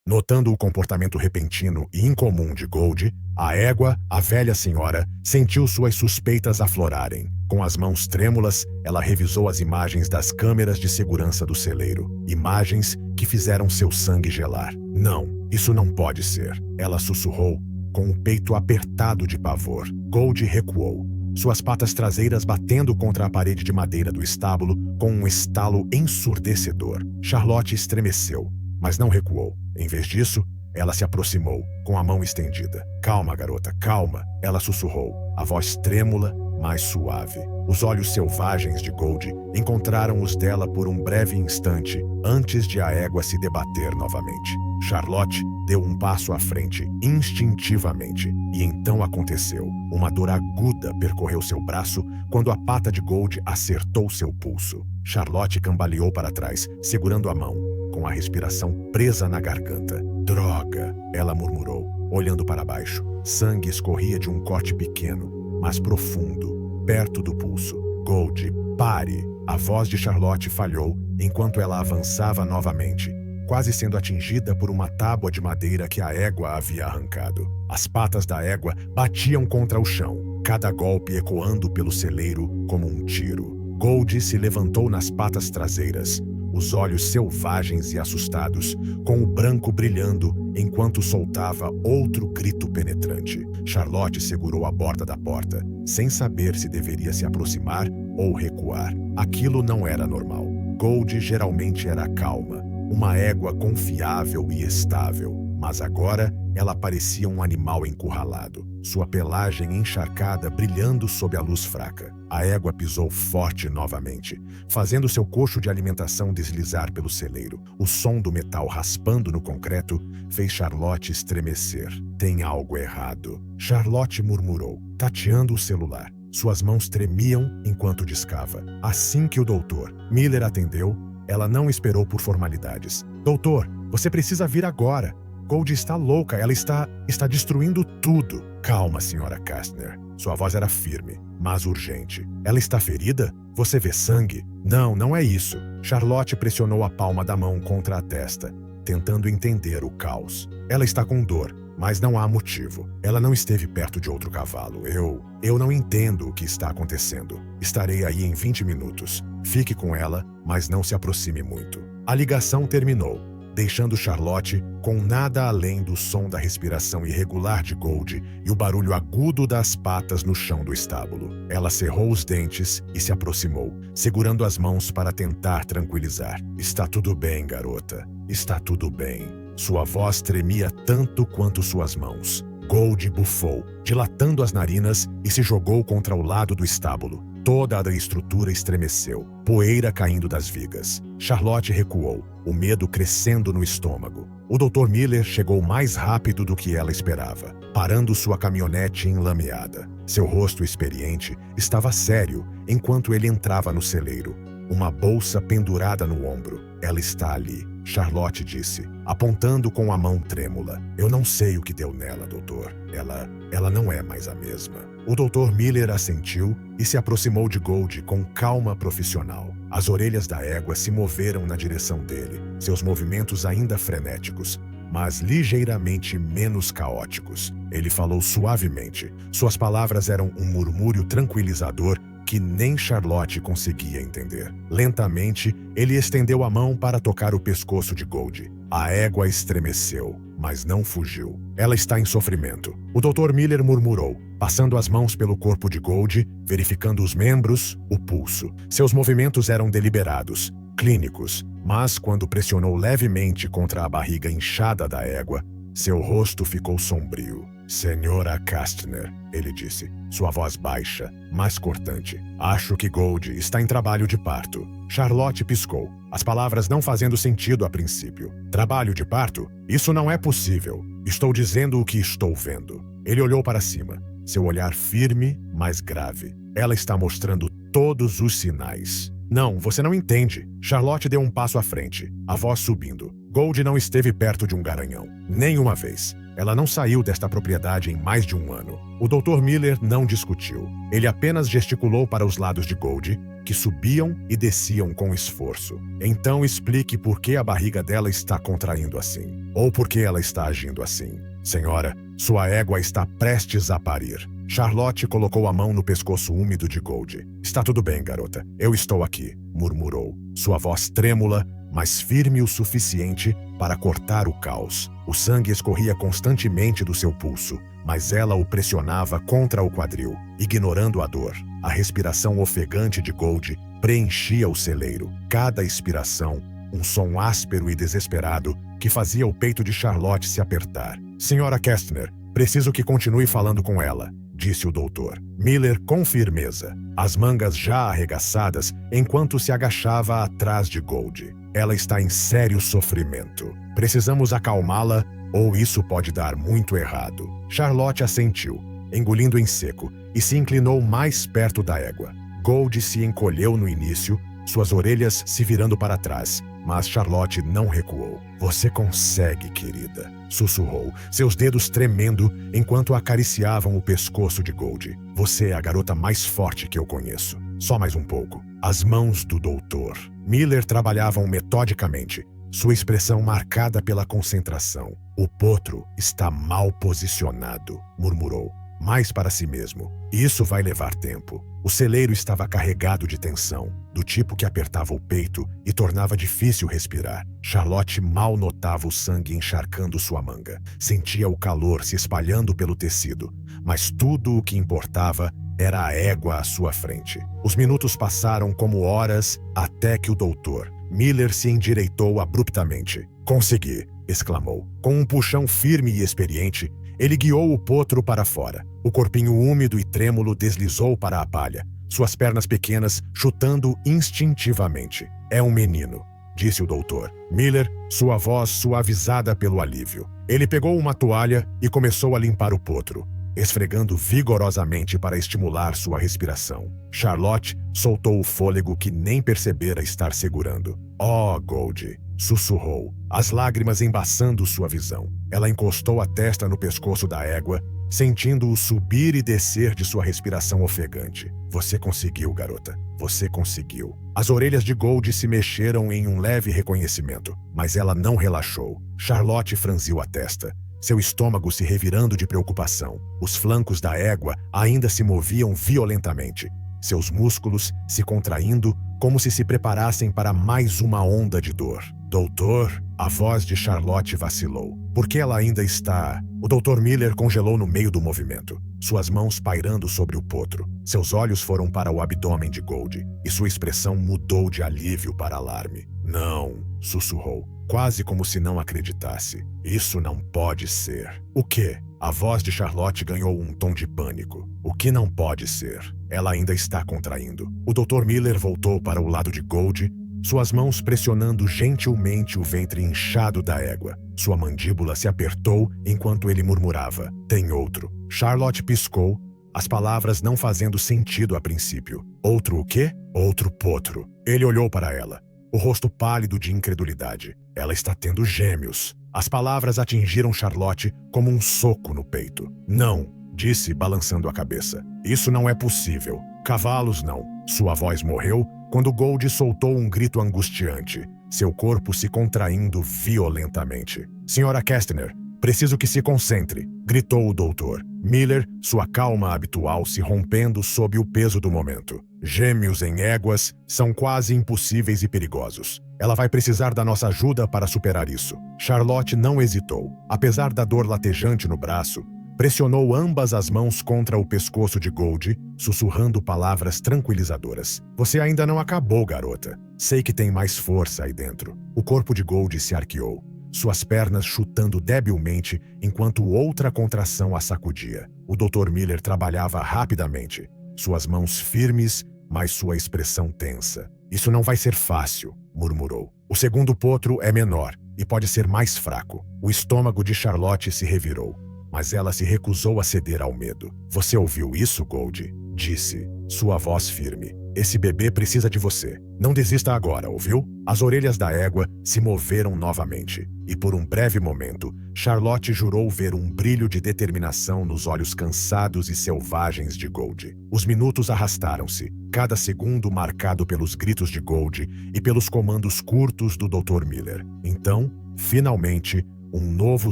Notando o comportamento repentino e incomum de Gold, a égua, a velha senhora, sentiu suas suspeitas aflorarem. Com as mãos trêmulas, ela revisou as imagens das câmeras de segurança do celeiro. Imagens que fizeram seu sangue gelar. Não, isso não pode ser. Ela sussurrou, com o peito apertado de pavor. Gold recuou, suas patas traseiras batendo contra a parede de madeira do estábulo com um estalo ensurdecedor. Charlotte estremeceu, mas não recuou. Em vez disso, ela se aproximou, com a mão estendida. Calma, garota, calma, ela sussurrou, a voz trêmula, mas suave. Os olhos selvagens de Gold encontraram os dela por um breve instante antes de a égua se debater novamente. Charlotte deu um passo à frente, instintivamente, e então aconteceu. Uma dor aguda percorreu seu braço quando a pata de Gold acertou seu pulso. Charlotte cambaleou para trás, segurando a mão, com a respiração presa na garganta. Droga, ela murmurou, olhando para baixo. Sangue escorria de um corte pequeno, mas profundo, perto do pulso. Gold, pare! A voz de Charlotte falhou enquanto ela avançava novamente, quase sendo atingida por uma tábua de madeira que a égua havia arrancado. As patas da égua batiam contra o chão, cada golpe ecoando pelo celeiro como um tiro. Gold se levantou nas patas traseiras, os olhos selvagens e assustados, com o branco brilhando enquanto soltava outro grito penetrante. Charlotte segurou a borda da porta, sem saber se deveria se aproximar ou recuar. Aquilo não era normal. Gold geralmente era calma, uma égua confiável e estável, mas agora ela parecia um animal encurralado, sua pelagem encharcada brilhando sob a luz fraca. A égua pisou forte novamente, fazendo seu coxo de alimentação deslizar pelo celeiro. O som do metal raspando no concreto fez Charlotte estremecer. Tem algo errado. Charlotte murmurou, tateando o celular. Suas mãos tremiam enquanto discava. Assim que o Dr. Miller atendeu, ela não esperou por formalidades. Doutor, você precisa vir agora. Gold está louca, ela está destruindo tudo. Calma, Sra. Kastner. Sua voz era firme, mas urgente. Ela está ferida? Você vê sangue? Não, não é isso. Charlotte pressionou a palma da mão contra a testa, tentando entender o caos. Ela está com dor, mas não há motivo. Ela não esteve perto de outro cavalo. Eu não entendo o que está acontecendo. Estarei aí em 20 minutos. Fique com ela, mas não se aproxime muito. A ligação terminou, deixando Charlotte com nada além do som da respiração irregular de Gold e o barulho agudo das patas no chão do estábulo. Ela cerrou os dentes e se aproximou, segurando as mãos para tentar tranquilizar. Está tudo bem, garota. Está tudo bem. Sua voz tremia tanto quanto suas mãos. Gold bufou, dilatando as narinas e se jogou contra o lado do estábulo. Toda a estrutura estremeceu, poeira caindo das vigas. Charlotte recuou, o medo crescendo no estômago. O Dr. Miller chegou mais rápido do que ela esperava, parando sua caminhonete enlameada. Seu rosto experiente estava sério enquanto ele entrava no celeiro, uma bolsa pendurada no ombro. Ela está ali, Charlotte disse, apontando com a mão trêmula. Eu não sei o que deu nela, doutor. Ela não é mais a mesma. O Dr. Miller assentiu e se aproximou de Gold com calma profissional. As orelhas da égua se moveram na direção dele, seus movimentos ainda frenéticos, mas ligeiramente menos caóticos. Ele falou suavemente. Suas palavras eram um murmúrio tranquilizador que nem Charlotte conseguia entender. Lentamente, ele estendeu a mão para tocar o pescoço de Gold. A égua estremeceu, mas não fugiu. Ela está em sofrimento. O Dr. Miller murmurou, passando as mãos pelo corpo de Gold, verificando os membros, o pulso. Seus movimentos eram deliberados, clínicos, mas quando pressionou levemente contra a barriga inchada da égua, seu rosto ficou sombrio. Sra. Kastner, ele disse, sua voz baixa, mas cortante. Acho que Gold está em trabalho de parto. Charlotte piscou, as palavras não fazendo sentido a princípio. Trabalho de parto? Isso não é possível. Estou dizendo o que estou vendo. Ele olhou para cima, seu olhar firme, mas grave. Ela está mostrando todos os sinais. Não, você não entende. Charlotte deu um passo à frente, a voz subindo. Gold não esteve perto de um garanhão. Nem uma vez. Ela não saiu desta propriedade em mais de um ano. O Dr. Miller não discutiu. Ele apenas gesticulou para os lados de Goldie, que subiam e desciam com esforço. Então explique por que a barriga dela está contraindo assim. Ou por que ela está agindo assim. Senhora, sua égua está prestes a parir. Charlotte colocou a mão no pescoço úmido de Goldie. Está tudo bem, garota. Eu estou aqui, murmurou. Sua voz trêmula, mas firme o suficiente para cortar o caos. O sangue escorria constantemente do seu pulso, mas ela o pressionava contra o quadril, ignorando a dor. A respiração ofegante de Goldie preenchia o celeiro. Cada expiração, um som áspero e desesperado que fazia o peito de Charlotte se apertar. Senhora Kestner, preciso que continue falando com ela, disse o doutor. Miller com firmeza, as mangas já arregaçadas enquanto se agachava atrás de Goldie. Ela está em sério sofrimento. Precisamos acalmá-la ou isso pode dar muito errado. Charlotte assentiu, engolindo em seco, e se inclinou mais perto da égua. Goldie se encolheu no início, suas orelhas se virando para trás, mas Charlotte não recuou. Você consegue, querida, sussurrou, seus dedos tremendo enquanto acariciavam o pescoço de Goldie. Você é a garota mais forte que eu conheço. Só mais um pouco. As mãos do doutor Miller trabalhavam metodicamente, sua expressão marcada pela concentração. O potro está mal posicionado, murmurou, mais para si mesmo. Isso vai levar tempo. O celeiro estava carregado de tensão, do tipo que apertava o peito e tornava difícil respirar. Charlotte mal notava o sangue encharcando sua manga. Sentia o calor se espalhando pelo tecido, mas tudo o que importava era a égua à sua frente. Os minutos passaram como horas até que o doutor Miller se endireitou abruptamente. Consegui, exclamou. Com um puxão firme e experiente, ele guiou o potro para fora. O corpinho úmido e trêmulo deslizou para a palha, suas pernas pequenas chutando instintivamente. É um menino, disse o doutor Miller, sua voz suavizada pelo alívio. Ele pegou uma toalha e começou a limpar o potro, esfregando vigorosamente para estimular sua respiração. Charlotte soltou o fôlego que nem percebera estar segurando. Oh, Goldie, sussurrou, as lágrimas embaçando sua visão. Ela encostou a testa no pescoço da égua, sentindo-o subir e descer de sua respiração ofegante. Você conseguiu, garota. Você conseguiu. As orelhas de Goldie se mexeram em um leve reconhecimento, mas ela não relaxou. Charlotte franziu a testa, seu estômago se revirando de preocupação. Os flancos da égua ainda se moviam violentamente, seus músculos se contraindo como se preparassem para mais uma onda de dor. Doutor, a voz de Charlotte vacilou. Por que ela ainda está... O Dr. Miller congelou no meio do movimento, suas mãos pairando sobre o potro. Seus olhos foram para o abdômen de Goldie, e sua expressão mudou de alívio para alarme. Não, sussurrou, quase como se não acreditasse. Isso não pode ser. O quê? A voz de Charlotte ganhou um tom de pânico. O que não pode ser? Ela ainda está contraindo. O Dr. Miller voltou para o lado de Goldie, suas mãos pressionando gentilmente o ventre inchado da égua. Sua mandíbula se apertou enquanto ele murmurava. Tem outro. Charlotte piscou, as palavras não fazendo sentido a princípio. Outro o quê? Outro potro. Ele olhou para ela, o rosto pálido de incredulidade. Ela está tendo gêmeos. As palavras atingiram Charlotte como um soco no peito. Não, disse, balançando a cabeça. Isso não é possível. Cavalos não. Sua voz morreu quando Goldie soltou um grito angustiante, seu corpo se contraindo violentamente. Senhora Kestner, preciso que se concentre, gritou o doutor Miller, sua calma habitual se rompendo sob o peso do momento. Gêmeos em éguas são quase impossíveis e perigosos. Ela vai precisar da nossa ajuda para superar isso. Charlotte não hesitou. Apesar da dor latejante no braço, pressionou ambas as mãos contra o pescoço de Goldie, sussurrando palavras tranquilizadoras. Você ainda não acabou, garota. Sei que tem mais força aí dentro. O corpo de Goldie se arqueou, suas pernas chutando debilmente enquanto outra contração a sacudia. O Dr. Miller trabalhava rapidamente, suas mãos firmes, mas sua expressão tensa. Isso não vai ser fácil, murmurou. O segundo potro é menor e pode ser mais fraco. O estômago de Charlotte se revirou, mas ela se recusou a ceder ao medo. Você ouviu isso, Goldie? Disse, sua voz firme. esse bebê precisa de você. Não desista agora, ouviu? As orelhas da égua se moveram novamente, e por um breve momento, Charlotte jurou ver um brilho de determinação nos olhos cansados e selvagens de Gold. Os minutos arrastaram-se, cada segundo marcado pelos gritos de Gold e pelos comandos curtos do Dr. Miller. Então, finalmente, um novo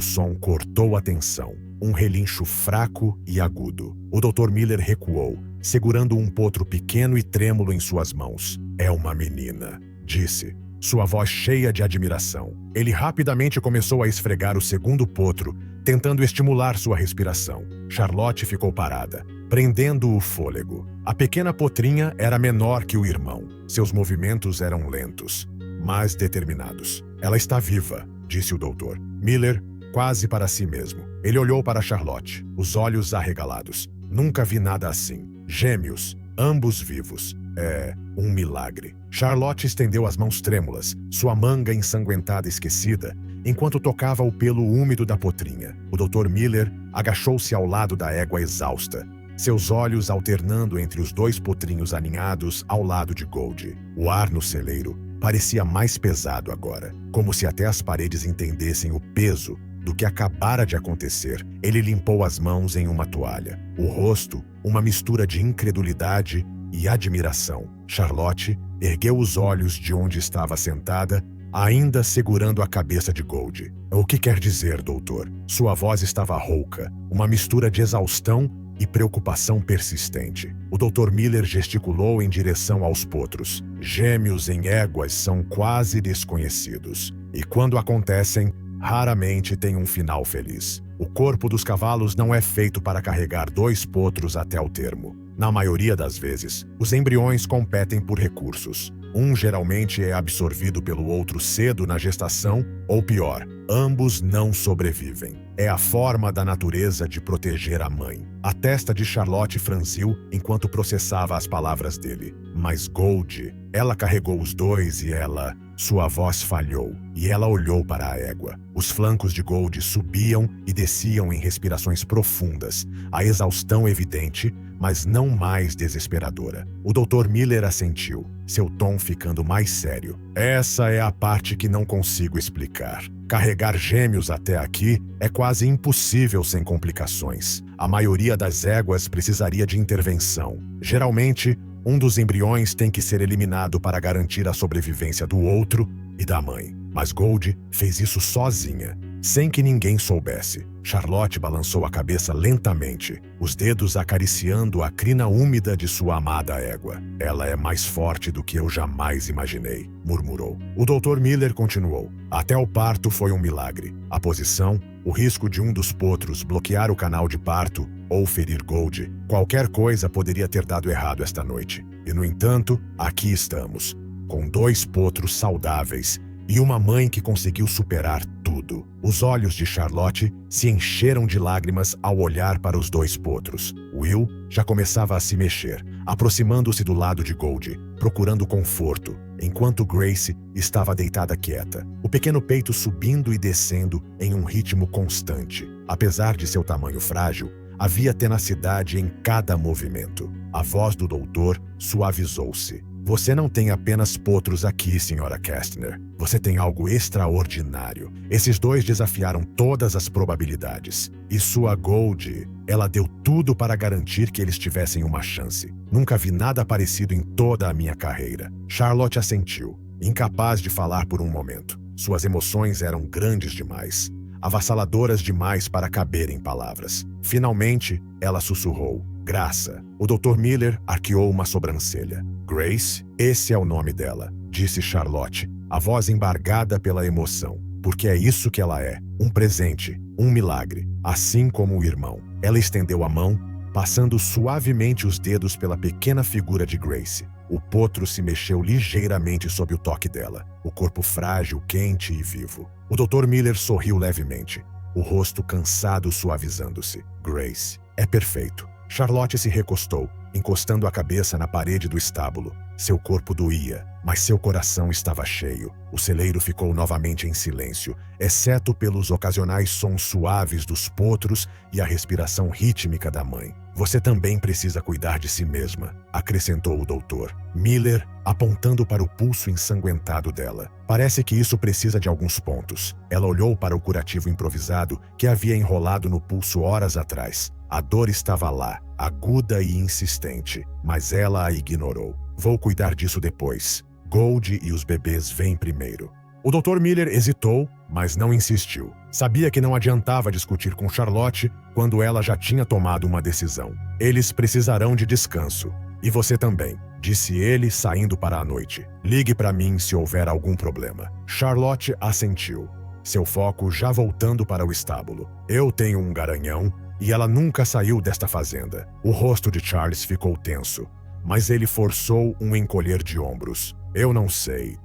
som cortou a tensão. Um relincho fraco e agudo. O Dr. Miller recuou, segurando um potro pequeno e trêmulo em suas mãos. É uma menina, disse, sua voz cheia de admiração. Ele rapidamente começou a esfregar o segundo potro, tentando estimular sua respiração. Charlotte ficou parada, prendendo o fôlego. A pequena potrinha era menor que o irmão. Seus movimentos eram lentos, mas determinados. Ela está viva, disse o doutor. Miller, quase para si mesmo. Ele olhou para Charlotte, os olhos arregalados. Nunca vi nada assim. Gêmeos, ambos vivos. É um milagre. Charlotte estendeu as mãos trêmulas, sua manga ensanguentada esquecida, enquanto tocava o pelo úmido da potrinha. O Dr. Miller agachou-se ao lado da égua exausta, seus olhos alternando entre os dois potrinhos aninhados ao lado de Gold. O ar no celeiro parecia mais pesado agora, como se até as paredes entendessem o peso do que acabara de acontecer. Ele limpou as mãos em uma toalha. O rosto, uma mistura de incredulidade e admiração. Charlotte ergueu os olhos de onde estava sentada, ainda segurando a cabeça de Gold. O que quer dizer, doutor? Sua voz estava rouca, uma mistura de exaustão e preocupação persistente. O Dr. Miller gesticulou em direção aos potros. Gêmeos em éguas são quase desconhecidos, e quando acontecem, raramente tem um final feliz. O corpo dos cavalos não é feito para carregar dois potros até o termo. Na maioria das vezes, os embriões competem por recursos. Um geralmente é absorvido pelo outro cedo na gestação, ou pior, ambos não sobrevivem. É a forma da natureza de proteger a mãe. A testa de Charlotte franziu enquanto processava as palavras dele. Mas Gold, ela carregou os dois e ela... Sua voz falhou, e ela olhou para a égua. Os flancos de Gold subiam e desciam em respirações profundas, a exaustão evidente, mas não mais desesperadora. O Dr. Miller assentiu, seu tom ficando mais sério. Essa é a parte que não consigo explicar. Carregar gêmeos até aqui é quase impossível sem complicações. A maioria das éguas precisaria de intervenção. Geralmente, um dos embriões tem que ser eliminado para garantir a sobrevivência do outro e da mãe. Mas Gold fez isso sozinha, sem que ninguém soubesse. Charlotte balançou a cabeça lentamente, os dedos acariciando a crina úmida de sua amada égua. Ela é mais forte do que eu jamais imaginei, murmurou. O Dr. Miller continuou. Até o parto foi um milagre. A posição, o risco de um dos potros bloquear o canal de parto ou ferir Gold, qualquer coisa poderia ter dado errado esta noite. E, no entanto, aqui estamos, com dois potros saudáveis e uma mãe que conseguiu superar tudo. Os olhos de Charlotte se encheram de lágrimas ao olhar para os dois potros. Will já começava a se mexer, aproximando-se do lado de Gold, procurando conforto, enquanto Grace estava deitada quieta, o pequeno peito subindo e descendo em um ritmo constante. Apesar de seu tamanho frágil, havia tenacidade em cada movimento. A voz do doutor suavizou-se. Você não tem apenas potros aqui, Sra. Kestner. Você tem algo extraordinário. Esses dois desafiaram todas as probabilidades. E sua Gold, ela deu tudo para garantir que eles tivessem uma chance. Nunca vi nada parecido em toda a minha carreira. Charlotte assentiu, incapaz de falar por um momento. Suas emoções eram grandes demais, avassaladoras demais para caber em palavras. Finalmente, ela sussurrou. Graça. O Dr. Miller arqueou uma sobrancelha. Grace, esse é o nome dela, disse Charlotte, a voz embargada pela emoção. Porque é isso que ela é, um presente, um milagre, assim como o irmão. Ela estendeu a mão, passando suavemente os dedos pela pequena figura de Grace. O potro se mexeu ligeiramente sob o toque dela, o corpo frágil, quente e vivo. O Dr. Miller sorriu levemente, o rosto cansado suavizando-se. Grace, é perfeito. Charlotte se recostou, encostando a cabeça na parede do estábulo. Seu corpo doía, mas seu coração estava cheio. O celeiro ficou novamente em silêncio, exceto pelos ocasionais sons suaves dos potros e a respiração rítmica da mãe. Você também precisa cuidar de si mesma, acrescentou o doutor Miller, apontando para o pulso ensanguentado dela. Parece que isso precisa de alguns pontos. Ela olhou para o curativo improvisado que havia enrolado no pulso horas atrás. A dor estava lá, aguda e insistente, mas ela a ignorou. Vou cuidar disso depois. Gold e os bebês vêm primeiro. O Dr. Miller hesitou, mas não insistiu. Sabia que não adiantava discutir com Charlotte quando ela já tinha tomado uma decisão. Eles precisarão de descanso. E você também, disse ele, saindo para a noite. Ligue para mim se houver algum problema. Charlotte assentiu, seu foco já voltando para o estábulo. Eu tenho um garanhão e ela nunca saiu desta fazenda. O rosto de Charles ficou tenso, mas ele forçou um encolher de ombros. Eu não sei,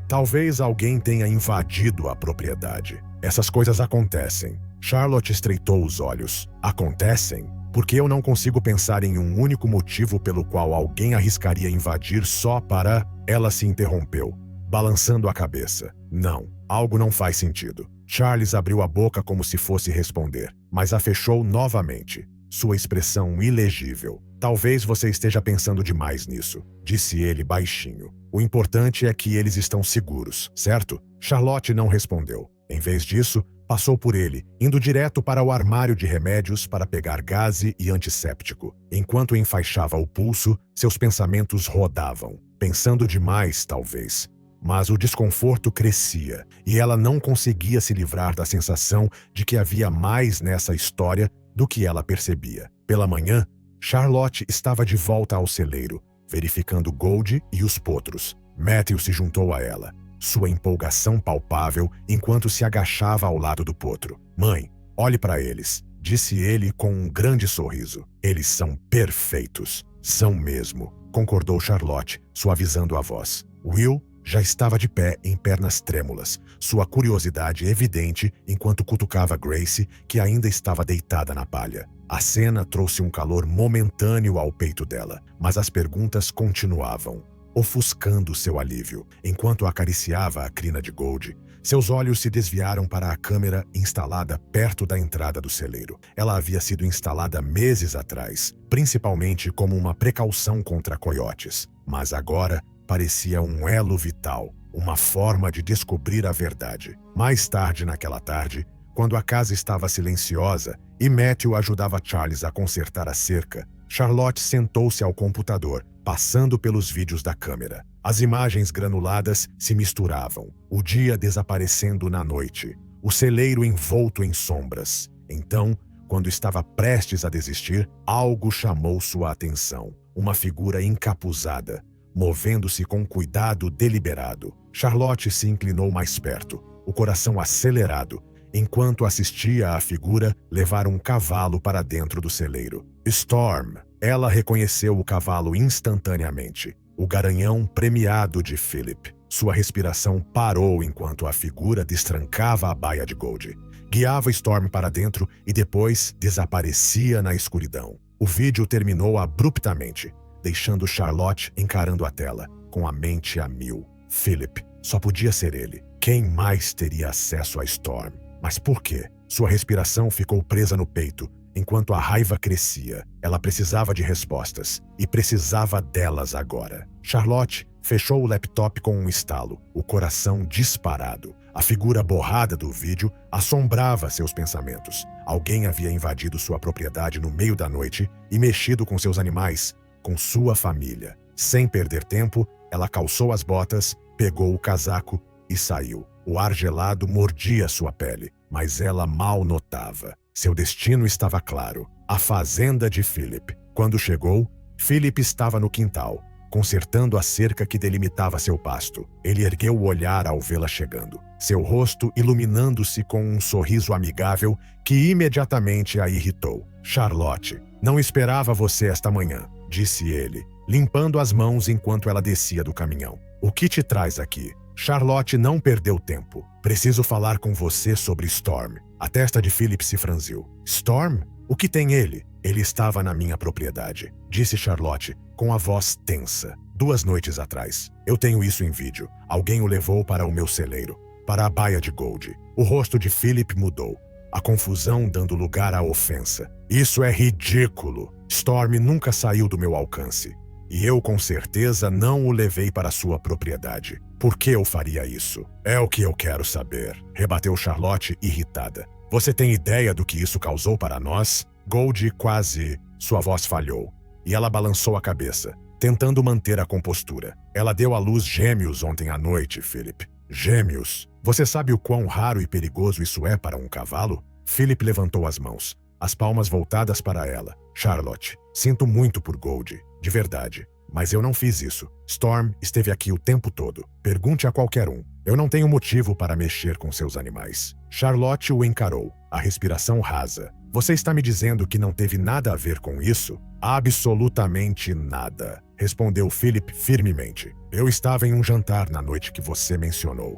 Talvez alguém tenha invadido a propriedade. Essas coisas acontecem. Charlotte estreitou os olhos. Acontecem? Porque eu não consigo pensar em um único motivo pelo qual alguém arriscaria invadir só para... Ela se interrompeu, balançando a cabeça. Não, algo não faz sentido. Charles abriu a boca como se fosse responder, mas a fechou novamente, sua expressão ilegível. Talvez você esteja pensando demais nisso, disse ele baixinho. O importante é que eles estão seguros, certo? Charlotte não respondeu. Em vez disso, passou por ele, indo direto para o armário de remédios para pegar gaze e antisséptico. Enquanto enfaixava o pulso, seus pensamentos rodavam. Pensando demais, talvez. Mas o desconforto crescia, e ela não conseguia se livrar da sensação de que havia mais nessa história do que ela percebia. Pela manhã, Charlotte estava de volta ao celeiro, verificando Gold e os potros. Matthew se juntou a ela, sua empolgação palpável enquanto se agachava ao lado do potro. Mãe, olhe para eles, disse ele com um grande sorriso. Eles são perfeitos. São mesmo, concordou Charlotte, suavizando a voz. Will já estava de pé em pernas trêmulas, sua curiosidade evidente enquanto cutucava Grace, que ainda estava deitada na palha. A cena trouxe um calor momentâneo ao peito dela, mas as perguntas continuavam, ofuscando seu alívio. Enquanto acariciava a crina de Gold, seus olhos se desviaram para a câmera instalada perto da entrada do celeiro. Ela havia sido instalada meses atrás, principalmente como uma precaução contra coiotes, mas agora parecia um elo vital, uma forma de descobrir a verdade. Mais tarde naquela tarde, quando a casa estava silenciosa e Matthew ajudava Charles a consertar a cerca, Charlotte sentou-se ao computador, passando pelos vídeos da câmera. As imagens granuladas se misturavam, o dia desaparecendo na noite, o celeiro envolto em sombras. Então, quando estava prestes a desistir, algo chamou sua atenção. Uma figura encapuzada, movendo-se com cuidado deliberado. Charlotte se inclinou mais perto, o coração acelerado, enquanto assistia à figura levar um cavalo para dentro do celeiro. Storm! Ela reconheceu o cavalo instantaneamente. O garanhão premiado de Philip. Sua respiração parou enquanto a figura destrancava a baia de Gold. Guiava Storm para dentro e depois desaparecia na escuridão. O vídeo terminou abruptamente, deixando Charlotte encarando a tela, com a mente a mil. Philip. Só podia ser ele. Quem mais teria acesso a Storm? Mas por quê? Sua respiração ficou presa no peito, enquanto a raiva crescia. Ela precisava de respostas, e precisava delas agora. Charlotte fechou o laptop com um estalo, o coração disparado. A figura borrada do vídeo assombrava seus pensamentos. Alguém havia invadido sua propriedade no meio da noite e mexido com seus animais, com sua família. Sem perder tempo, ela calçou as botas, pegou o casaco e saiu. O ar gelado mordia sua pele, mas ela mal notava. Seu destino estava claro. A fazenda de Philip. Quando chegou, Philip estava no quintal, consertando a cerca que delimitava seu pasto. Ele ergueu o olhar ao vê-la chegando, seu rosto iluminando-se com um sorriso amigável que imediatamente a irritou. Charlotte, não esperava você esta manhã, disse ele, limpando as mãos enquanto ela descia do caminhão. O que te traz aqui? Charlotte não perdeu tempo. Preciso falar com você sobre Storm. A testa de Philip se franziu. Storm? O que tem ele? Ele estava na minha propriedade, disse Charlotte, com a voz tensa. 2 noites atrás. Eu tenho isso em vídeo. Alguém o levou para o meu celeiro, para a baia de Gold. O rosto de Philip mudou, a confusão dando lugar à ofensa. Isso é ridículo. Storm nunca saiu do meu alcance. E eu, com certeza, não o levei para sua propriedade. Por que eu faria isso? É o que eu quero saber, rebateu Charlotte, irritada. Você tem ideia do que isso causou para nós? Gold quase... Sua voz falhou, e ela balançou a cabeça, tentando manter a compostura. Ela deu à luz gêmeos ontem à noite, Philip. Gêmeos? Você sabe o quão raro e perigoso isso é para um cavalo? Philip levantou as mãos, as palmas voltadas para ela. Charlotte, sinto muito por Gold, de verdade. Mas eu não fiz isso. Storm esteve aqui o tempo todo. Pergunte a qualquer um. Eu não tenho motivo para mexer com seus animais. Charlotte o encarou, a respiração rasa. Você está me dizendo que não teve nada a ver com isso? Absolutamente nada, respondeu Philip firmemente. Eu estava em um jantar na noite que você mencionou.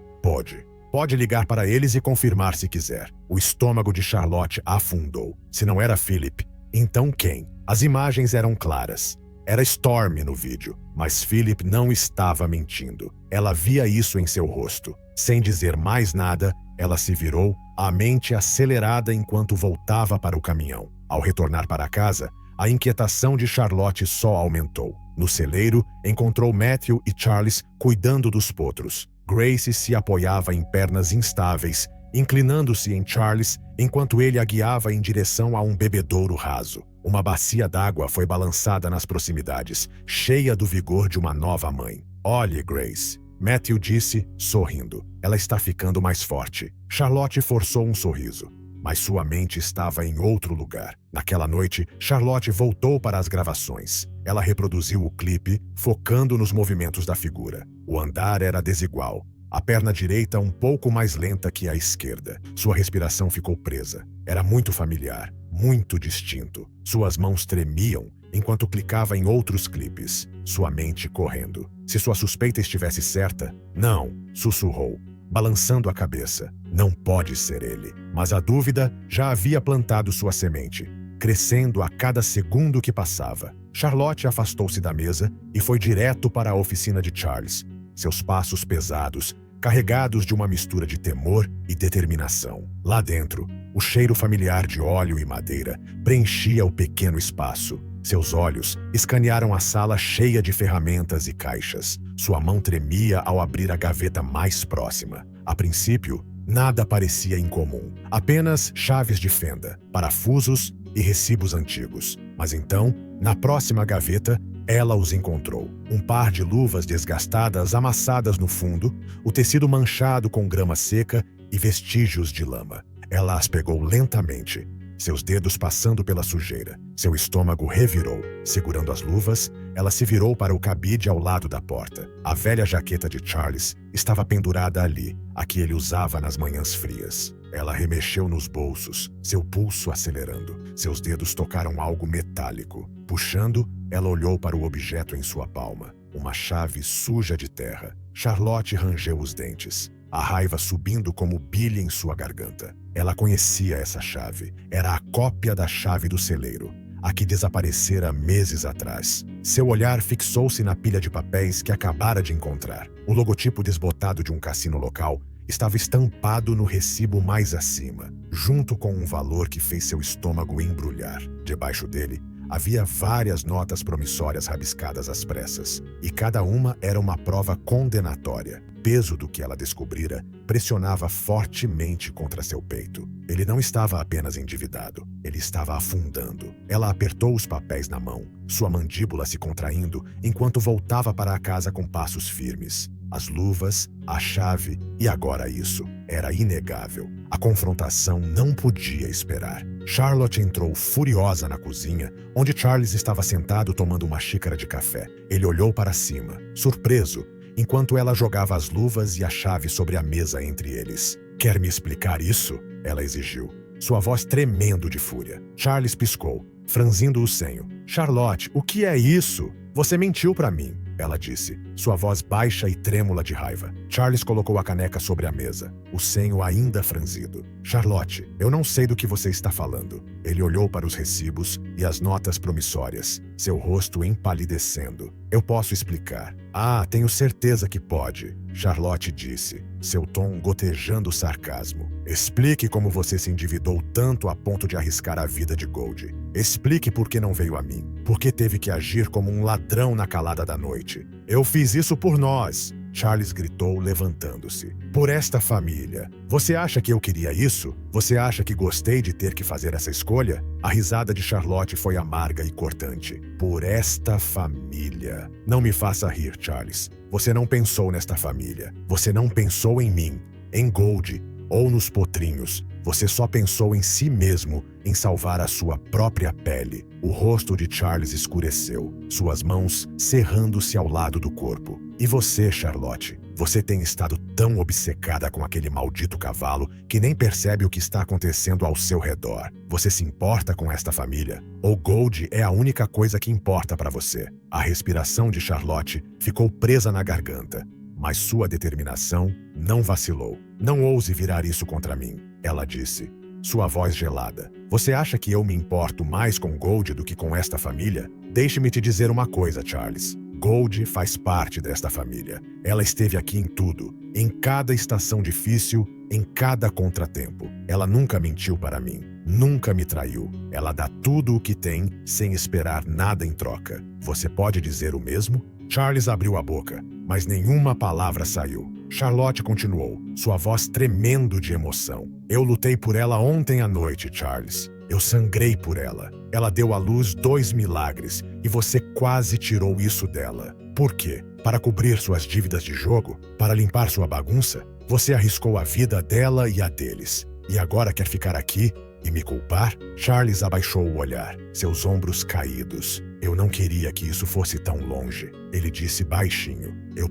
Pode ligar para eles e confirmar se quiser. O estômago de Charlotte afundou. Se não era Philip, então quem? As imagens eram claras. Era Storm no vídeo, mas Philip não estava mentindo. Ela via isso em seu rosto. Sem dizer mais nada, ela se virou, a mente acelerada enquanto voltava para o caminhão. Ao retornar para casa, a inquietação de Charlotte só aumentou. No celeiro, encontrou Matthew e Charles cuidando dos potros. Grace se apoiava em pernas instáveis, inclinando-se em Charles enquanto ele a guiava em direção a um bebedouro raso. Uma bacia d'água foi balançada nas proximidades, cheia do vigor de uma nova mãe. Olhe, Grace, Matthew disse, sorrindo. Ela está ficando mais forte. Charlotte forçou um sorriso, mas sua mente estava em outro lugar. Naquela noite, Charlotte voltou para as gravações. Ela reproduziu o clipe, focando nos movimentos da figura. O andar era desigual. A perna direita um pouco mais lenta que a esquerda. Sua respiração ficou presa. Era muito familiar, muito distinto. Suas mãos tremiam enquanto clicava em outros clipes. Sua mente correndo. Se sua suspeita estivesse certa, não, sussurrou, balançando a cabeça. Não pode ser ele. Mas a dúvida já havia plantado sua semente, crescendo a cada segundo que passava. Charlotte afastou-se da mesa e foi direto para a oficina de Charles. Seus passos pesados, carregados de uma mistura de temor e determinação. Lá dentro, o cheiro familiar de óleo e madeira preenchia o pequeno espaço. Seus olhos escanearam a sala cheia de ferramentas e caixas. Sua mão tremia ao abrir a gaveta mais próxima. A princípio, nada parecia incomum. Apenas chaves de fenda, parafusos e recibos antigos. Mas então, na próxima gaveta, ela os encontrou. Um par de luvas desgastadas amassadas no fundo, o tecido manchado com grama seca e vestígios de lama. Ela as pegou lentamente, seus dedos passando pela sujeira. Seu estômago revirou. Segurando as luvas, ela se virou para o cabide ao lado da porta. A velha jaqueta de Charles estava pendurada ali, a que ele usava nas manhãs frias. Ela remexeu nos bolsos, seu pulso acelerando. Seus dedos tocaram algo metálico. Puxando, ela olhou para o objeto em sua palma. Uma chave suja de terra. Charlotte rangeu os dentes, a raiva subindo como bile em sua garganta. Ela conhecia essa chave. Era a cópia da chave do celeiro, a que desaparecera meses atrás. Seu olhar fixou-se na pilha de papéis que acabara de encontrar. O logotipo desbotado de um cassino local estava estampado no recibo mais acima, junto com um valor que fez seu estômago embrulhar. Debaixo dele, havia várias notas promissórias rabiscadas às pressas, e cada uma era uma prova condenatória. O peso do que ela descobrira pressionava fortemente contra seu peito. Ele não estava apenas endividado, ele estava afundando. Ela apertou os papéis na mão, sua mandíbula se contraindo enquanto voltava para a casa com passos firmes. As luvas, a chave e agora isso. Era inegável. A confrontação não podia esperar. Charlotte entrou furiosa na cozinha, onde Charles estava sentado tomando uma xícara de café. Ele olhou para cima, surpreso, enquanto ela jogava as luvas e a chave sobre a mesa entre eles. "Quer me explicar isso?" ela exigiu, sua voz tremendo de fúria. Charles piscou, franzindo o senho. "Charlotte, o que é isso? Você mentiu para mim", ela disse, sua voz baixa e trêmula de raiva. Charles colocou a caneca sobre a mesa, o senho ainda franzido. "Charlotte, eu não sei do que você está falando." Ele olhou para os recibos e as notas promissórias, seu rosto empalidecendo. Eu posso explicar. Ah, tenho certeza que pode, Charlotte disse, seu tom gotejando sarcasmo. Explique como você se endividou tanto a ponto de arriscar a vida de Gold. Explique por que não veio a mim. Por que teve que agir como um ladrão na calada da noite. Eu fiz isso por nós, Charles gritou, levantando-se. Por esta família. Você acha que eu queria isso? Você acha que gostei de ter que fazer essa escolha? A risada de Charlotte foi amarga e cortante. Por esta família. Não me faça rir, Charles. Você não pensou nesta família. Você não pensou em mim, em Gold ou nos potrinhos. Você só pensou em si mesmo, em salvar a sua própria pele. O rosto de Charles escureceu, suas mãos cerrando-se ao lado do corpo. E você, Charlotte? Você tem estado tão obcecada com aquele maldito cavalo que nem percebe o que está acontecendo ao seu redor. Você se importa com esta família? Ou Gold é a única coisa que importa para você? A respiração de Charlotte ficou presa na garganta, mas sua determinação não vacilou. Não ouse virar isso contra mim, ela disse, sua voz gelada. Você acha que eu me importo mais com Gold do que com esta família? Deixe-me te dizer uma coisa, Charles. Gold faz parte desta família. Ela esteve aqui em tudo, em cada estação difícil, em cada contratempo. Ela nunca mentiu para mim, nunca me traiu. Ela dá tudo o que tem, sem esperar nada em troca. Você pode dizer o mesmo? Charles abriu a boca, mas nenhuma palavra saiu. Charlotte continuou, sua voz tremendo de emoção. Eu lutei por ela ontem à noite, Charles. Eu sangrei por ela. Ela deu à luz 2 milagres e você quase tirou isso dela. Por quê? Para cobrir suas dívidas de jogo? Para limpar sua bagunça? Você arriscou a vida dela e a deles. E agora quer ficar aqui e me culpar? Charles abaixou o olhar, seus ombros caídos. Eu não queria que isso fosse tão longe. Ele disse baixinho. Eu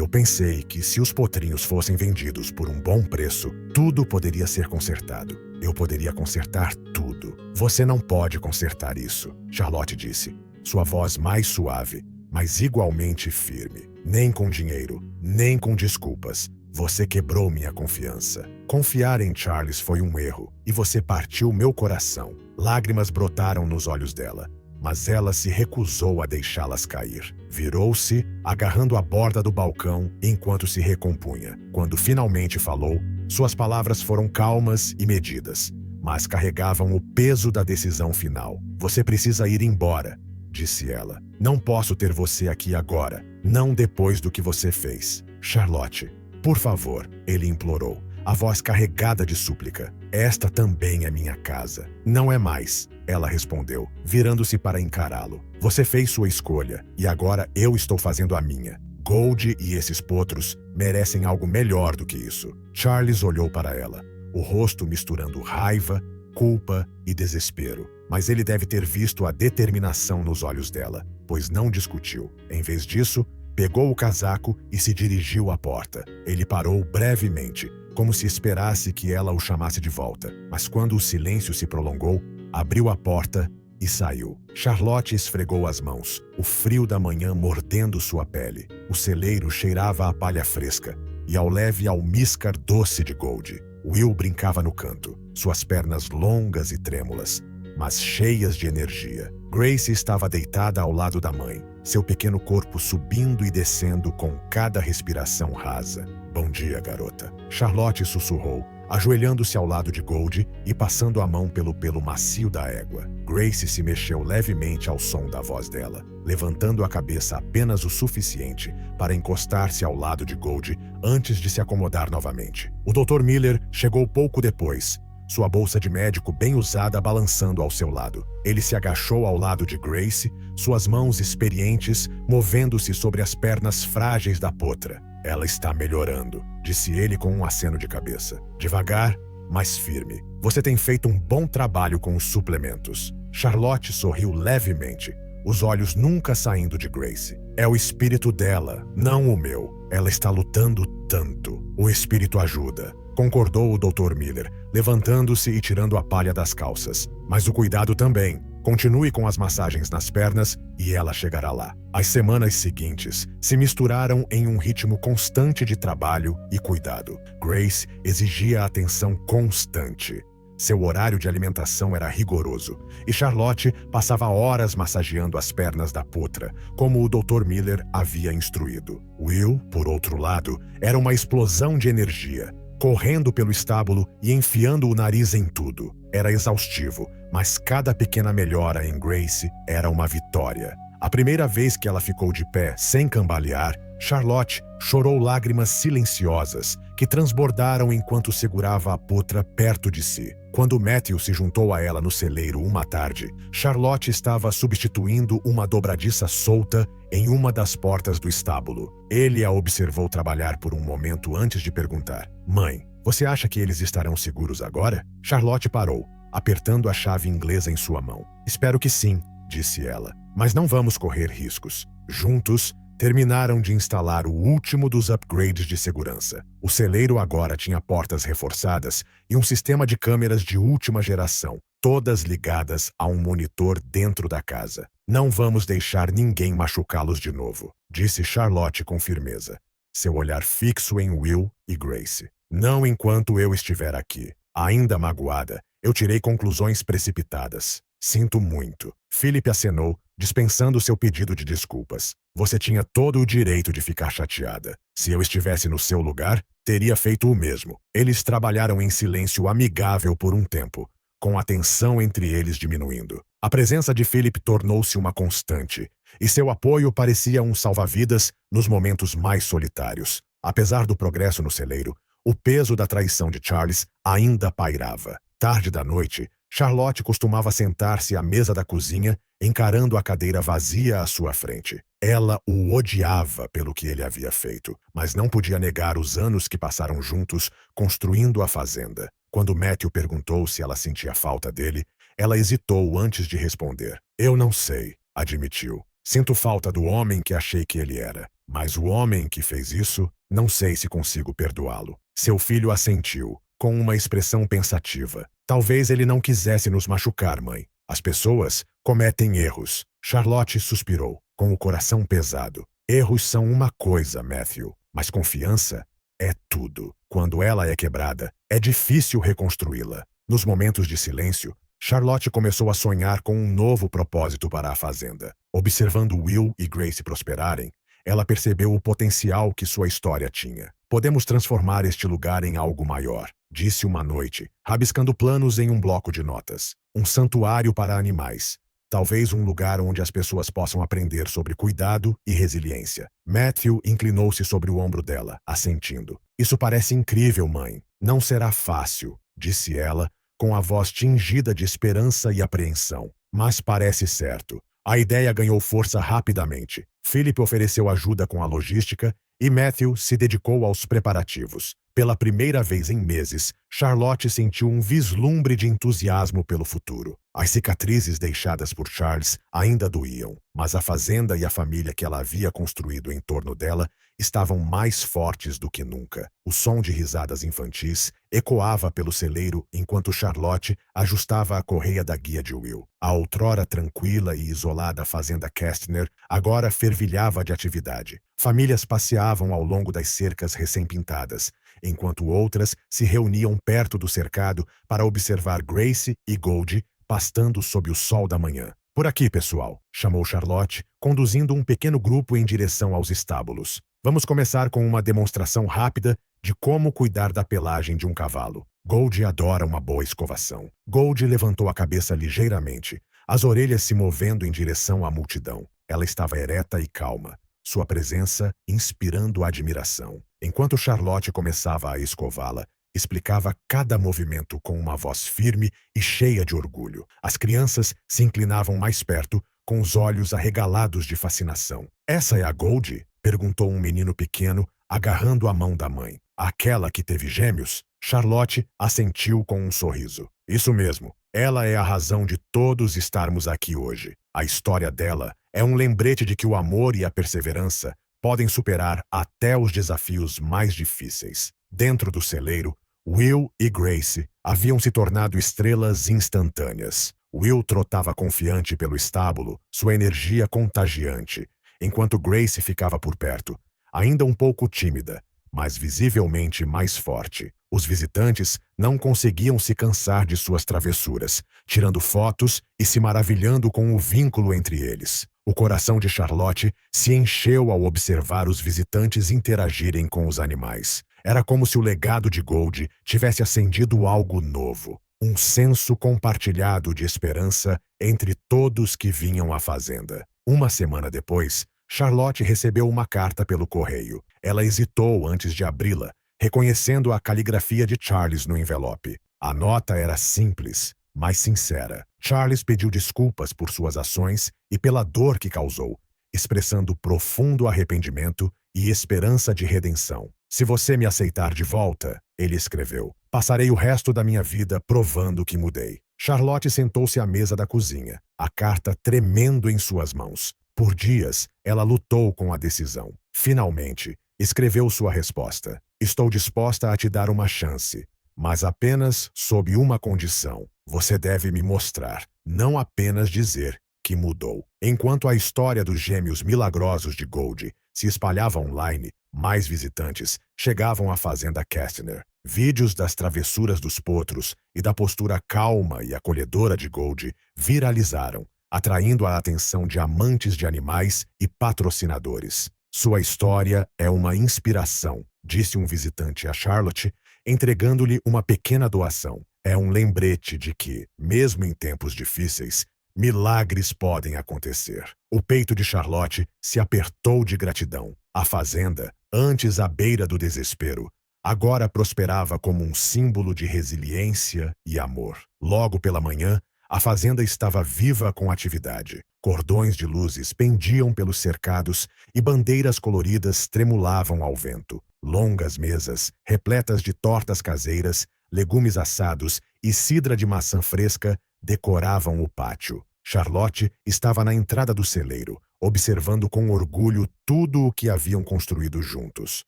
pensei que se os potrinhos fossem vendidos por um bom preço, tudo poderia ser consertado. Eu poderia consertar tudo. Você não pode consertar isso, Charlotte disse, sua voz mais suave, mas igualmente firme. Nem com dinheiro, nem com desculpas. Você quebrou minha confiança. Confiar em Charles foi um erro, e você partiu meu coração. Lágrimas brotaram nos olhos dela, mas ela se recusou a deixá-las cair. Virou-se, agarrando a borda do balcão enquanto se recompunha. Quando finalmente falou, suas palavras foram calmas e medidas, mas carregavam o peso da decisão final. Você precisa ir embora, disse ela. Não posso ter você aqui agora, não depois do que você fez. Charlotte, por favor, ele implorou, a voz carregada de súplica. Esta também é minha casa. Não é mais, ela respondeu, virando-se para encará-lo. Você fez sua escolha, e agora eu estou fazendo a minha. Gold e esses potros merecem algo melhor do que isso. Charles olhou para ela, o rosto misturando raiva, culpa e desespero. Mas ele deve ter visto a determinação nos olhos dela, pois não discutiu. Em vez disso, pegou o casaco e se dirigiu à porta. Ele parou brevemente, como se esperasse que ela o chamasse de volta. Mas quando o silêncio se prolongou, abriu a porta e saiu. Charlotte esfregou as mãos, o frio da manhã mordendo sua pele. O celeiro cheirava a palha fresca e ao leve almíscar doce de Gold. Will brincava no canto, suas pernas longas e trêmulas, mas cheias de energia. Grace estava deitada ao lado da mãe, seu pequeno corpo subindo e descendo com cada respiração rasa. Bom dia, garota, Charlotte sussurrou, ajoelhando-se ao lado de Gold e passando a mão pelo pelo macio da égua. Grace se mexeu levemente ao som da voz dela, levantando a cabeça apenas o suficiente para encostar-se ao lado de Gold antes de se acomodar novamente. O Dr. Miller chegou pouco depois, sua bolsa de médico bem usada balançando ao seu lado. Ele se agachou ao lado de Grace, suas mãos experientes movendo-se sobre as pernas frágeis da potra. Ela está melhorando, disse ele com um aceno de cabeça. Devagar, mas firme. Você tem feito um bom trabalho com os suplementos. Charlotte sorriu levemente, os olhos nunca saindo de Grace. É o espírito dela, não o meu. Ela está lutando tanto. O espírito ajuda, concordou o Dr. Miller, levantando-se e tirando a palha das calças. Mas o cuidado também. Continue com as massagens nas pernas e ela chegará lá. As semanas seguintes se misturaram em um ritmo constante de trabalho e cuidado. Grace exigia atenção constante. Seu horário de alimentação era rigoroso, e Charlotte passava horas massageando as pernas da putra, como o Dr. Miller havia instruído. Will, por outro lado, era uma explosão de energia, correndo pelo estábulo e enfiando o nariz em tudo. Era exaustivo, mas cada pequena melhora em Grace era uma vitória. A primeira vez que ela ficou de pé, sem cambalear, Charlotte chorou lágrimas silenciosas que transbordaram enquanto segurava a putra perto de si. Quando Matthew se juntou a ela no celeiro uma tarde, Charlotte estava substituindo uma dobradiça solta em uma das portas do estábulo. Ele a observou trabalhar por um momento antes de perguntar: "Mãe, você acha que eles estarão seguros agora?" Charlotte parou, apertando a chave inglesa em sua mão. "Espero que sim", disse ela, "mas não vamos correr riscos." Juntos, terminaram de instalar o último dos upgrades de segurança. O celeiro agora tinha portas reforçadas e um sistema de câmeras de última geração, todas ligadas a um monitor dentro da casa. "Não vamos deixar ninguém machucá-los de novo", disse Charlotte com firmeza, seu olhar fixo em Will e Grace. "Não enquanto eu estiver aqui." Ainda magoada, eu tirei conclusões precipitadas. "Sinto muito." Philip acenou, dispensando seu pedido de desculpas. "Você tinha todo o direito de ficar chateada. Se eu estivesse no seu lugar, teria feito o mesmo." Eles trabalharam em silêncio amigável por um tempo, com a tensão entre eles diminuindo. A presença de Philip tornou-se uma constante, e seu apoio parecia um salva-vidas nos momentos mais solitários. Apesar do progresso no celeiro, o peso da traição de Charles ainda pairava. Tarde da noite, Charlotte costumava sentar-se à mesa da cozinha, encarando a cadeira vazia à sua frente. Ela o odiava pelo que ele havia feito, mas não podia negar os anos que passaram juntos construindo a fazenda. Quando Matthew perguntou se ela sentia falta dele, ela hesitou antes de responder. "Eu não sei", admitiu. "Sinto falta do homem que achei que ele era. Mas o homem que fez isso, não sei se consigo perdoá-lo." Seu filho assentiu, com uma expressão pensativa. "Talvez ele não quisesse nos machucar, mãe. As pessoas cometem erros." Charlotte suspirou, com o coração pesado. "Erros são uma coisa, Matthew, mas confiança é tudo. Quando ela é quebrada, é difícil reconstruí-la." Nos momentos de silêncio, Charlotte começou a sonhar com um novo propósito para a fazenda. Observando Will e Grace prosperarem, ela percebeu o potencial que sua história tinha. "Podemos transformar este lugar em algo maior", disse uma noite, rabiscando planos em um bloco de notas. "Um santuário para animais. Talvez um lugar onde as pessoas possam aprender sobre cuidado e resiliência." Matthew inclinou-se sobre o ombro dela, assentindo. "Isso parece incrível, mãe." "Não será fácil", disse ela, com a voz tingida de esperança e apreensão. "Mas parece certo." A ideia ganhou força rapidamente. Philip ofereceu ajuda com a logística e Matthew se dedicou aos preparativos. Pela primeira vez em meses, Charlotte sentiu um vislumbre de entusiasmo pelo futuro. As cicatrizes deixadas por Charles ainda doíam, mas a fazenda e a família que ela havia construído em torno dela estavam mais fortes do que nunca. O som de risadas infantis ecoava pelo celeiro enquanto Charlotte ajustava a correia da guia de Will. A outrora tranquila e isolada fazenda Kestner agora fervilhava de atividade. Famílias passeavam ao longo das cercas recém-pintadas, enquanto outras se reuniam perto do cercado para observar Grace e Goldie pastando sob o sol da manhã. "Por aqui, pessoal", chamou Charlotte, conduzindo um pequeno grupo em direção aos estábulos. "Vamos começar com uma demonstração rápida de como cuidar da pelagem de um cavalo. Goldie adora uma boa escovação." Goldie levantou a cabeça ligeiramente, as orelhas se movendo em direção à multidão. Ela estava ereta e calma, sua presença inspirando admiração. Enquanto Charlotte começava a escová-la, explicava cada movimento com uma voz firme e cheia de orgulho. As crianças se inclinavam mais perto, com os olhos arregalados de fascinação. "Essa é a Goldie?" perguntou um menino pequeno, agarrando a mão da mãe. "Aquela que teve gêmeos?" Charlotte assentiu com um sorriso. "Isso mesmo. Ela é a razão de todos estarmos aqui hoje. A história dela é um lembrete de que o amor e a perseverança podem superar até os desafios mais difíceis." Dentro do celeiro, Will e Grace haviam se tornado estrelas instantâneas. Will trotava confiante pelo estábulo, sua energia contagiante, enquanto Grace ficava por perto, ainda um pouco tímida, mas visivelmente mais forte. Os visitantes não conseguiam se cansar de suas travessuras, tirando fotos e se maravilhando com o vínculo entre eles. O coração de Charlotte se encheu ao observar os visitantes interagirem com os animais. Era como se o legado de Gold tivesse acendido algo novo, um senso compartilhado de esperança entre todos que vinham à fazenda. Uma semana depois, Charlotte recebeu uma carta pelo correio. Ela hesitou antes de abri-la, reconhecendo a caligrafia de Charles no envelope. A nota era simples, mas sincera. Charles pediu desculpas por suas ações e pela dor que causou, expressando profundo arrependimento e esperança de redenção. Se você me aceitar de volta, ele escreveu, passarei o resto da minha vida provando que mudei. Charlotte sentou-se à mesa da cozinha, a carta tremendo em suas mãos. Por dias, ela lutou com a decisão. Finalmente, escreveu sua resposta. Estou disposta a te dar uma chance, mas apenas sob uma condição. Você deve me mostrar, não apenas dizer, que mudou. Enquanto a história dos gêmeos milagrosos de Gold se espalhava online, mais visitantes chegavam à fazenda Castner. Vídeos das travessuras dos potros e da postura calma e acolhedora de Gold viralizaram, atraindo a atenção de amantes de animais e patrocinadores. Sua história é uma inspiração, disse um visitante a Charlotte, entregando-lhe uma pequena doação. É um lembrete de que, mesmo em tempos difíceis, milagres podem acontecer. O peito de Charlotte se apertou de gratidão. A fazenda, antes à beira do desespero, agora prosperava como um símbolo de resiliência e amor. Logo pela manhã, a fazenda estava viva com atividade. Cordões de luzes pendiam pelos cercados e bandeiras coloridas tremulavam ao vento. Longas mesas, repletas de tortas caseiras, legumes assados e cidra de maçã fresca, decoravam o pátio. Charlotte estava na entrada do celeiro, observando com orgulho tudo o que haviam construído juntos.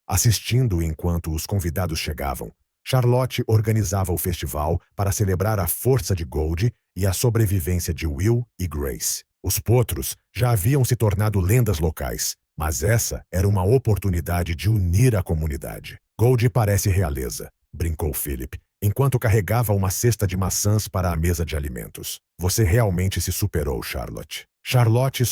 Assistindo enquanto os convidados chegavam, Charlotte organizava o festival para celebrar a força de Gold e a sobrevivência de Will e Grace. Os potros já haviam se tornado lendas locais, mas essa era uma oportunidade de unir a comunidade. Gold parece realeza, brincou Philip, enquanto carregava uma cesta de maçãs para a mesa de alimentos. Você realmente se superou, Charlotte. Charlotte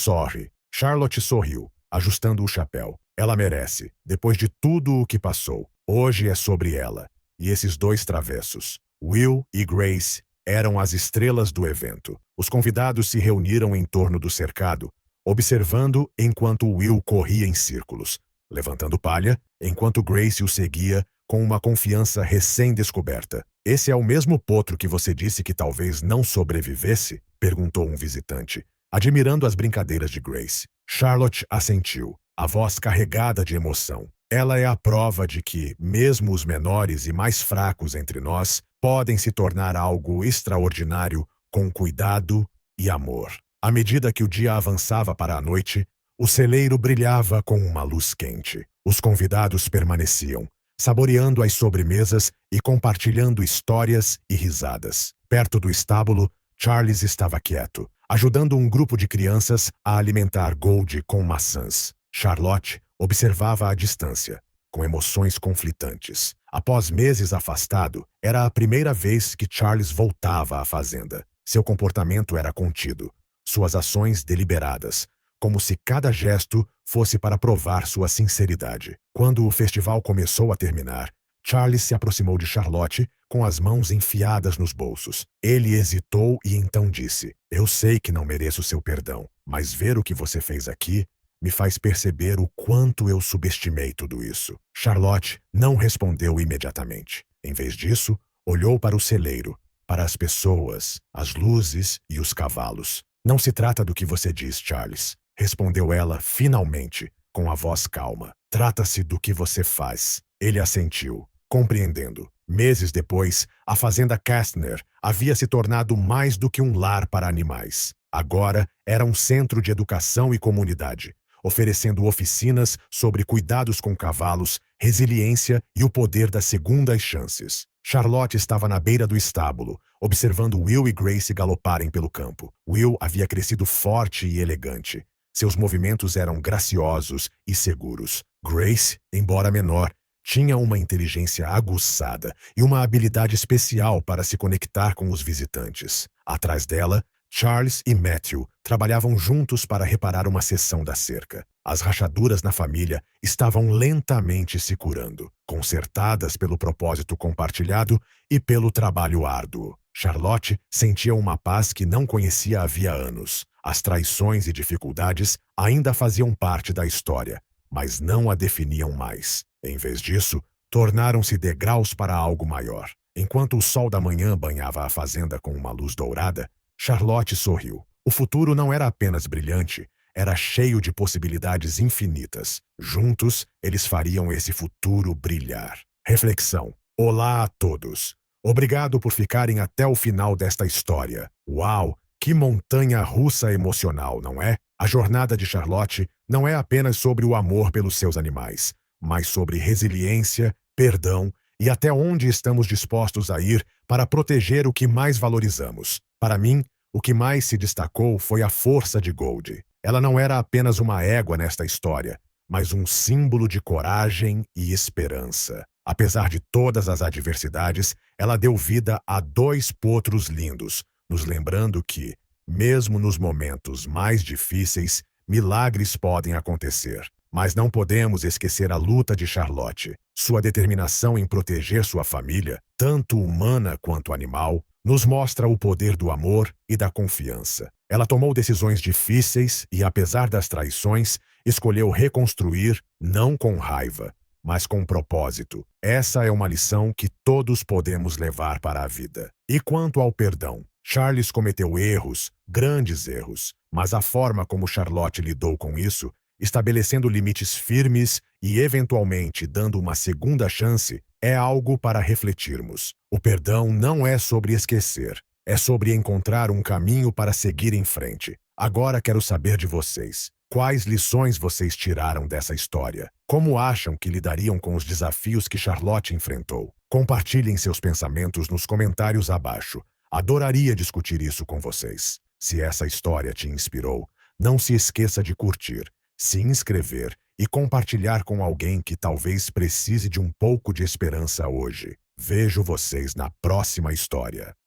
sorriu, ajustando o chapéu. Ela merece, depois de tudo o que passou. Hoje é sobre ela. E esses dois travessos, Will e Grace, eram as estrelas do evento. Os convidados se reuniram em torno do cercado, observando enquanto Will corria em círculos, levantando palha, enquanto Grace o seguia com uma confiança recém-descoberta. Esse é o mesmo potro que você disse que talvez não sobrevivesse? Perguntou um visitante, admirando as brincadeiras de Grace. Charlotte assentiu, a voz carregada de emoção. Ela é a prova de que, mesmo os menores e mais fracos entre nós, podem se tornar algo extraordinário com cuidado e amor. À medida que o dia avançava para a noite, o celeiro brilhava com uma luz quente. Os convidados permaneciam, saboreando as sobremesas e compartilhando histórias e risadas. Perto do estábulo, Charles estava quieto, ajudando um grupo de crianças a alimentar Gold com maçãs. Charlotte observava à distância, com emoções conflitantes. Após meses afastado, era a primeira vez que Charles voltava à fazenda. Seu comportamento era contido, suas ações deliberadas, como se cada gesto fosse para provar sua sinceridade. Quando o festival começou a terminar, Charles se aproximou de Charlotte com as mãos enfiadas nos bolsos. Ele hesitou e então disse, eu sei que não mereço seu perdão, mas ver o que você fez aqui me faz perceber o quanto eu subestimei tudo isso. Charlotte não respondeu imediatamente. Em vez disso, olhou para o celeiro, para as pessoas, as luzes e os cavalos. Não se trata do que você diz, Charles, respondeu ela finalmente, com a voz calma. Trata-se do que você faz. Ele assentiu, compreendendo. Meses depois, a fazenda Castner havia se tornado mais do que um lar para animais. Agora era um centro de educação e comunidade, oferecendo oficinas sobre cuidados com cavalos, resiliência e o poder das segundas chances. Charlotte estava na beira do estábulo, observando Will e Grace galoparem pelo campo. Will havia crescido forte e elegante. Seus movimentos eram graciosos e seguros. Grace, embora menor, tinha uma inteligência aguçada e uma habilidade especial para se conectar com os visitantes. Atrás dela, Charles e Matthew trabalhavam juntos para reparar uma seção da cerca. As rachaduras na família estavam lentamente se curando, consertadas pelo propósito compartilhado e pelo trabalho árduo. Charlotte sentia uma paz que não conhecia havia anos. As traições e dificuldades ainda faziam parte da história, mas não a definiam mais. Em vez disso, tornaram-se degraus para algo maior. Enquanto o sol da manhã banhava a fazenda com uma luz dourada, Charlotte sorriu. O futuro não era apenas brilhante, era cheio de possibilidades infinitas. Juntos, eles fariam esse futuro brilhar. Reflexão. Olá a todos. Obrigado por ficarem até o final desta história. Uau, que montanha-russa emocional, não é? A jornada de Charlotte não é apenas sobre o amor pelos seus animais, mas sobre resiliência, perdão e até onde estamos dispostos a ir para proteger o que mais valorizamos. Para mim, o que mais se destacou foi a força de Goldie. Ela não era apenas uma égua nesta história, mas um símbolo de coragem e esperança. Apesar de todas as adversidades, ela deu vida a dois potros lindos, nos lembrando que, mesmo nos momentos mais difíceis, milagres podem acontecer. Mas não podemos esquecer a luta de Charlotte. Sua determinação em proteger sua família, tanto humana quanto animal, nos mostra o poder do amor e da confiança. Ela tomou decisões difíceis e, apesar das traições, escolheu reconstruir não com raiva, mas com propósito. Essa é uma lição que todos podemos levar para a vida. E quanto ao perdão? Charles cometeu erros, grandes erros, mas a forma como Charlotte lidou com isso, estabelecendo limites firmes e, eventualmente, dando uma segunda chance, é algo para refletirmos. O perdão não é sobre esquecer, é sobre encontrar um caminho para seguir em frente. Agora quero saber de vocês. Quais lições vocês tiraram dessa história? Como acham que lidariam com os desafios que Charlotte enfrentou? Compartilhem seus pensamentos nos comentários abaixo. Adoraria discutir isso com vocês. Se essa história te inspirou, não se esqueça de curtir, se inscrever e compartilhar com alguém que talvez precise de um pouco de esperança hoje. Vejo vocês na próxima história.